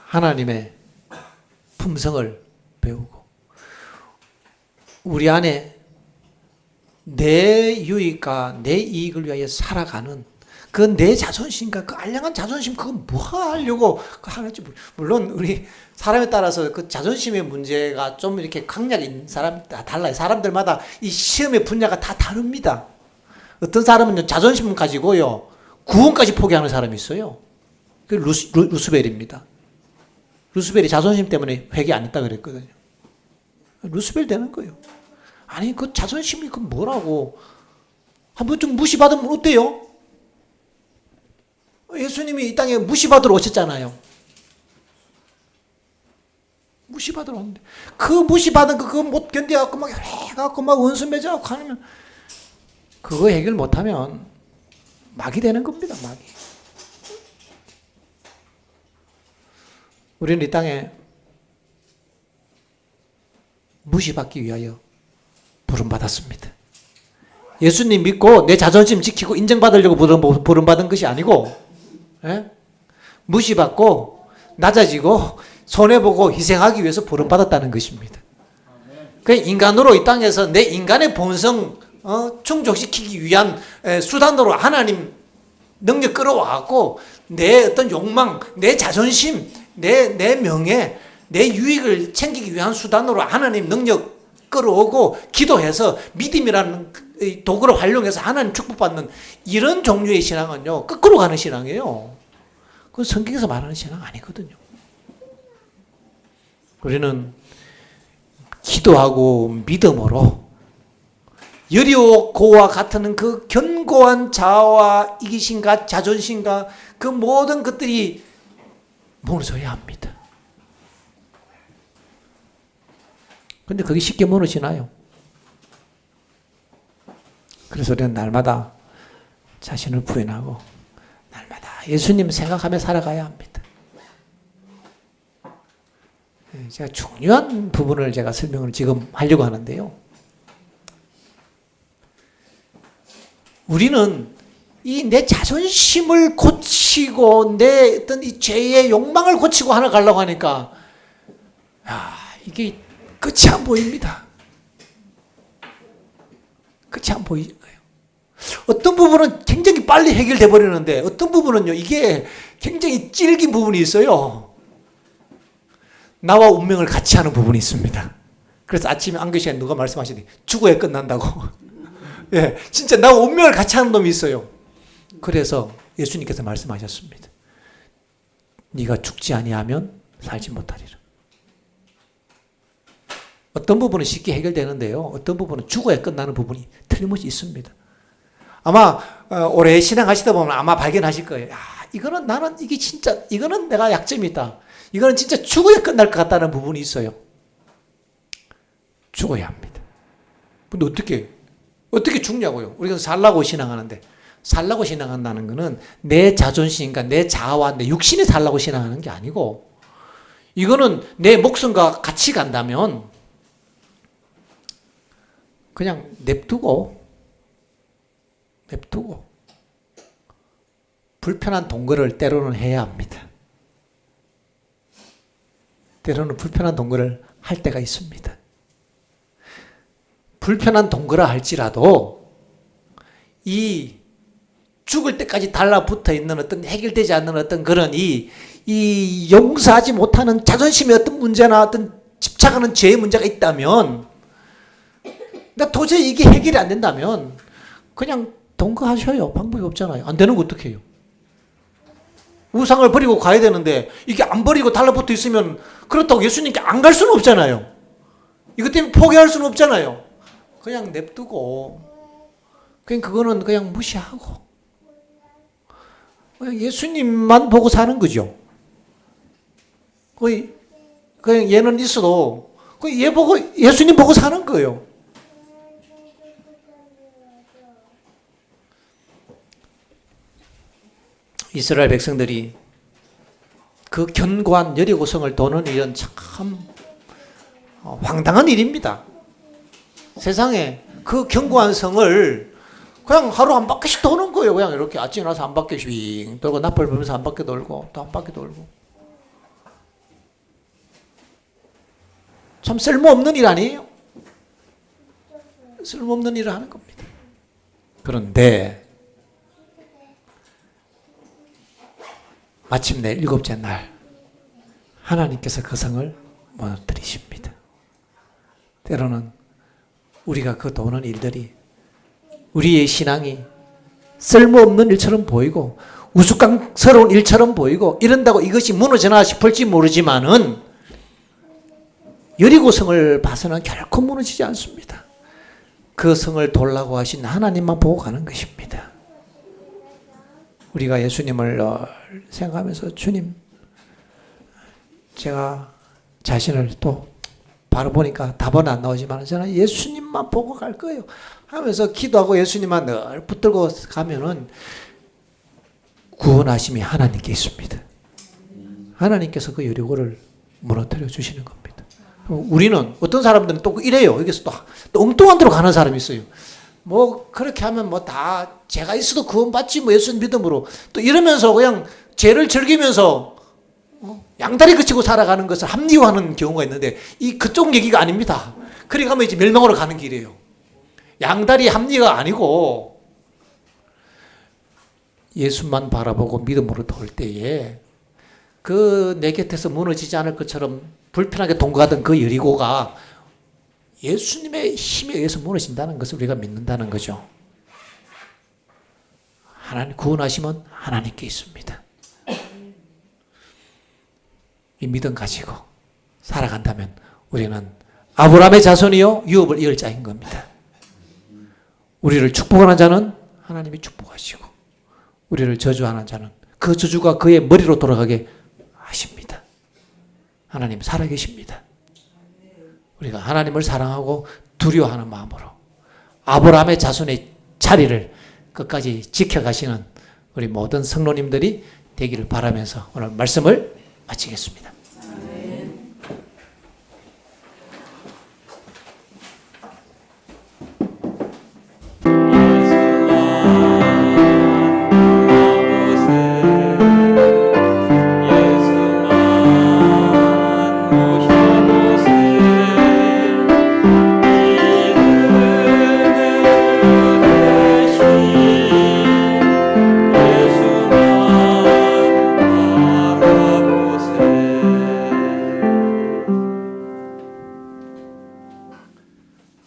하나님의 품성을 배우고 우리 안에 내 유익과 내 이익을 위하여 살아가는 그 내 자존심과 그 알량한 자존심 그거 뭐 하려고 하는지 물론 우리 사람에 따라서 그 자존심의 문제가 좀 이렇게 강약이 있는 사람 다 달라요. 사람들마다 이 시험의 분야가 다 다릅니다. 어떤 사람은 자존심 가지고요 구원까지 포기하는 사람이 있어요. 그 루스벨입니다. 루스벨이 자존심 때문에 회개 안 했다 그랬거든요. 루스벨 되는 거예요. 아니 그 자존심이 그 뭐라고 한 번쯤 무시받으면 어때요? 예수님이 이 땅에 무시받으러 오셨잖아요. 무시받으러 오는데 그 무시받은 거 그거 못 견뎌갖고 막 해갖고 막 원수 맺어갖고 하면 그거 해결 못하면 막이 되는 겁니다. 막이. 우리는 이 땅에 무시받기 위하여 부름받았습니다. 예수님 믿고 내 자존심 지키고 인정받으려고 부름받은 것이 아니고 무시받고 낮아지고 손해보고 희생하기 위해서 부름받았다는 것입니다. 그러니까 인간으로 이 땅에서 내 인간의 본성 충족시키기 위한 수단으로 하나님 능력 끌어와갖고 내 어떤 욕망, 내 자존심, 내 명예, 내 유익을 챙기기 위한 수단으로 하나님 능력 끌어오고 기도해서 믿음이라는 도구를 활용해서 하나님 축복받는 이런 종류의 신앙은요, 거꾸로 가는 신앙이에요. 그건 성경에서 말하는 신앙 아니거든요. 우리는 기도하고 믿음으로 여리고와 같은 그 견고한 자아와 이기심과 자존심과 그 모든 것들이 무너져야 합니다. 근데 그게 쉽게 무너지나요? 그래서 우리는 날마다 자신을 부인하고 날마다 예수님 생각하며 살아가야 합니다. 제가 중요한 부분을 제가 설명을 지금 하려고 하는데요. 우리는 이 내 자존심을 고치고 내 어떤 이 죄의 욕망을 고치고 하나 가려고 하니까 이게 끝이 안 보입니다. 끝이 안 보이는 거예요. 어떤 부분은 굉장히 빨리 해결돼 버리는데 어떤 부분은요, 이게 굉장히 찔긴 부분이 있어요. 나와 운명을 같이 하는 부분이 있습니다. 그래서 아침에 안교 시간에 누가 말씀하시더니 죽어야 끝난다고. 예, 진짜 나와 운명을 같이 하는 놈이 있어요. 그래서 예수님께서 말씀하셨습니다. 네가 죽지 아니하면 살지 못하리라. 어떤 부분은 쉽게 해결되는데요, 어떤 부분은 죽어야 끝나는 부분이 틀림없이 있습니다. 아마 오래 신앙하시다 보면 아마 발견하실 거예요. 이거는 나는 이게 진짜 이거는 내가 약점이 있다. 이거는 진짜 죽어야 끝날 것 같다는 부분이 있어요. 죽어야 합니다. 근데 어떻게 죽냐고요? 우리가 살라고 신앙하는데, 살라고 신앙한다는 것은 내 자존심과 내 자아와 내 육신이 살라고 신앙하는 게 아니고, 이거는 내 목숨과 같이 간다면 그냥 냅두고 불편한 동거를 때로는 해야 합니다. 때로는 불편한 동거를 할 때가 있습니다. 불편한 동거라 할지라도 이 죽을 때까지 달라붙어 있는 어떤 해결되지 않는 어떤 그런 이 용서하지 못하는 자존심의 어떤 문제나 어떤 집착하는 죄의 문제가 있다면, 나 도저히 이게 해결이 안 된다면 그냥 동거하셔요. 방법이 없잖아요. 안 되는 거 어떻게 해요? 우상을 버리고 가야 되는데 이게 안 버리고 달라붙어 있으면 그렇다고 예수님께 안 갈 수는 없잖아요. 이것 때문에 포기할 수는 없잖아요. 그냥 냅두고 그냥 그거는 그냥 무시하고 그냥 예수님만 보고 사는 거죠. 그냥 얘는 있어도 얘 보고 예수님 보고 사는 거예요. 이스라엘 백성들이 그 견고한 여리고성을 도는 일은 참 황당한 일입니다. 세상에 그 견고한 성을 그냥 하루 한 바퀴씩 도는 거예요. 그냥 이렇게 아침에 나서 한 바퀴씩 돌고 나팔 불면서 한 바퀴 돌고 또 한 바퀴 돌고. 참 쓸모없는 일 아니에요? 쓸모없는 일을 하는 겁니다. 그런데 마침내 일곱째 날 하나님께서 그 성을 무너뜨리십니다. 때로는 우리가 그 도는 일들이 우리의 신앙이 쓸모없는 일처럼 보이고 우스꽝스러운 일처럼 보이고 이런다고 이것이 무너지나 싶을지 모르지만은 여리고 성을 봐서는 결코 무너지지 않습니다. 그 성을 돌라고 하신 하나님만 보고 가는 것입니다. 우리가 예수님을 생각하면서 주님, 제가 자신을 또 바라보니까 답은 안 나오지만 저는 예수님만 보고 갈 거예요 하면서 기도하고 예수님만 늘 붙들고 가면은 구원하심이 하나님께 있습니다. 하나님께서 그 여리고를 무너뜨려 주시는 겁니다. 우리는 어떤 사람들은 또 이래요. 여기서 또 엉뚱한 데로 가는 사람이 있어요. 뭐 그렇게 하면 뭐 다 제가 있어도 구원받지 뭐 예수 믿음으로 또 이러면서 그냥 죄를 즐기면서 양다리 그치고 살아가는 것을 합리화하는 경우가 있는데 이 그쪽 얘기가 아닙니다. 그래 가면 이제 멸망으로 가는 길이에요. 양다리 합리가 아니고 예수만 바라보고 믿음으로 돌 때에 그 내 곁에서 무너지지 않을 것처럼 불편하게 동거하던 그 여리고가 예수님의 힘에 의해서 무너진다는 것을 우리가 믿는다는 거죠. 하나님 구원하시면 하나님께 있습니다. 이 믿음 가지고 살아간다면 우리는 아브라함의 자손이요 유업을 이을 자인 겁니다. 우리를 축복하는 자는 하나님이 축복하시고 우리를 저주하는 자는 그 저주가 그의 머리로 돌아가게 하십니다. 하나님 살아계십니다. 우리가 하나님을 사랑하고 두려워하는 마음으로 아브라함의 자손의 자리를 끝까지 지켜가시는 우리 모든 성도님들이 되기를 바라면서 오늘 말씀을 마치겠습니다.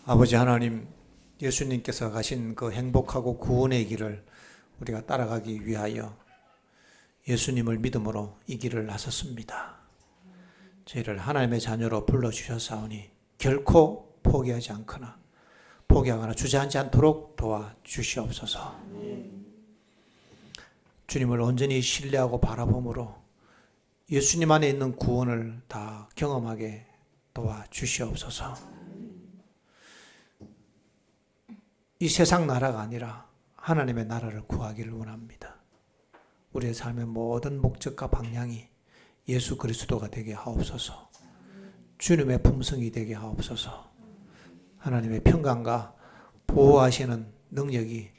아버지 하나님, 예수님께서 가신 그 행복하고 구원의 길을 우리가 따라가기 위하여 예수님을 믿음으로 이 길을 나섰습니다. 저희를 하나님의 자녀로 불러주셨사오니 결코 포기하지 않거나 포기하거나 주저앉지 않도록 도와주시옵소서. 주님을 온전히 신뢰하고 바라봄으로 예수님 안에 있는 구원을 다 경험하게 도와주시옵소서. 이 세상 나라가 아니라 하나님의 나라를 구하기를 원합니다. 우리의 삶의 모든 목적과 방향이 예수 그리스도가 되게 하옵소서. 주님의 품성이 되게 하옵소서. 하나님의 평강과 보호하시는 능력이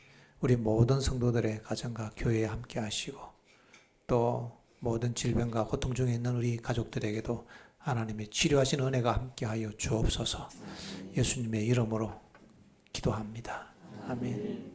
우리 모든 성도들의 가정과 교회에 함께 하시고 또 모든 질병과 고통 중에 있는 우리 가족들에게도 하나님의 치료하시는 은혜가 함께하여 주옵소서. 예수님의 이름으로 기도합니다. 아멘.